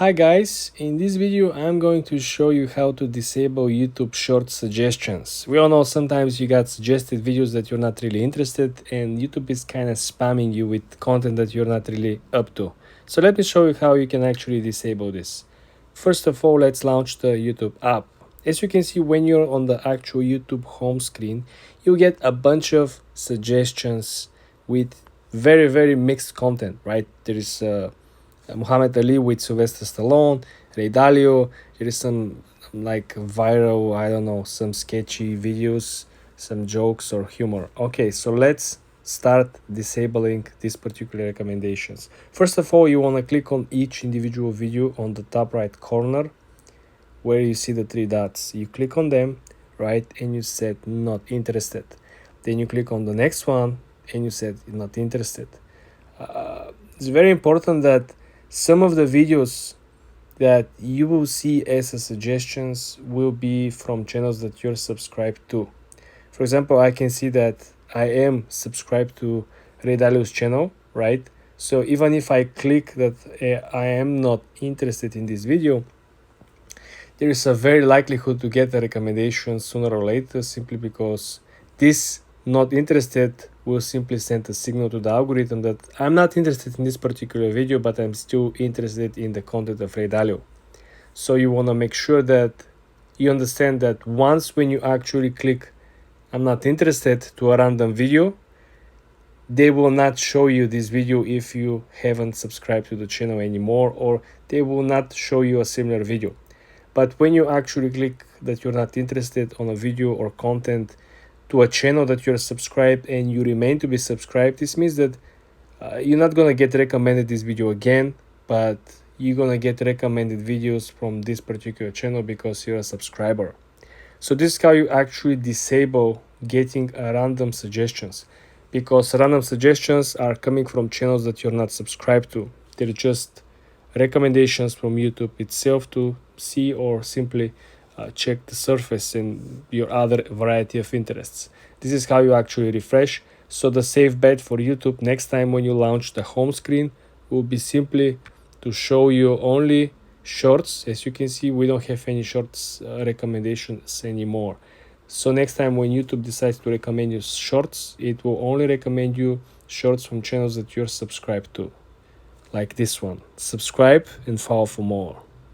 Hi guys, in this video I'm going to show you how to disable YouTube short suggestions. We all know sometimes you got suggested videos that you're not really interested and YouTube is kind of spamming you with content that you're not really up to. So let me show you how you can actually disable this. First of all, let's launch the YouTube app. As you can see, when you're on the actual YouTube home screen, you get a bunch of suggestions with very mixed content, right? There is Muhammad Ali with Sylvester Stallone, Dalio. There is some like viral, I don't know, some sketchy videos, some jokes or humor. Okay, so let's start disabling these particular recommendations. First of all, you want to click on each individual video on the top right corner where you see the three dots. You click on them, right, and you set not interested. Then you click on the next one and you set not interested. It's very important that some of the videos that you will see as suggestions will be from channels that you're subscribed to. For example, I can see that I am subscribed to Dalio's channel, right? So even if I click that I am not interested in this video, there is a very likelihood to get a recommendation sooner or later, simply because this not interested will simply send a signal to the algorithm that I'm not interested in this particular video, but I'm still interested in the content of Dalio. So you want to make sure that you understand that once when you actually click I'm not interested to a random video, they will not show you this video if you haven't subscribed to the channel anymore, or they will not show you a similar video. But when you actually click that you're not interested on a video or content to a channel that you're subscribed and you remain to be subscribed, this means that you're not going to get recommended this video again, but you're going to get recommended videos from this particular channel because you're a subscriber. So this is how you actually disable getting random suggestions, because random suggestions are coming from channels that you're not subscribed to. They're just recommendations from YouTube itself to see or simply check the surface and your other variety of interests. This is how you actually refresh. So the safe bet for YouTube next time when you launch the home screen will be simply to show you only shorts. As you can see, we don't have any shorts recommendations anymore. So next time when YouTube decides to recommend you shorts, it will only recommend you shorts from channels that you're subscribed to, like this one. Subscribe and follow for more.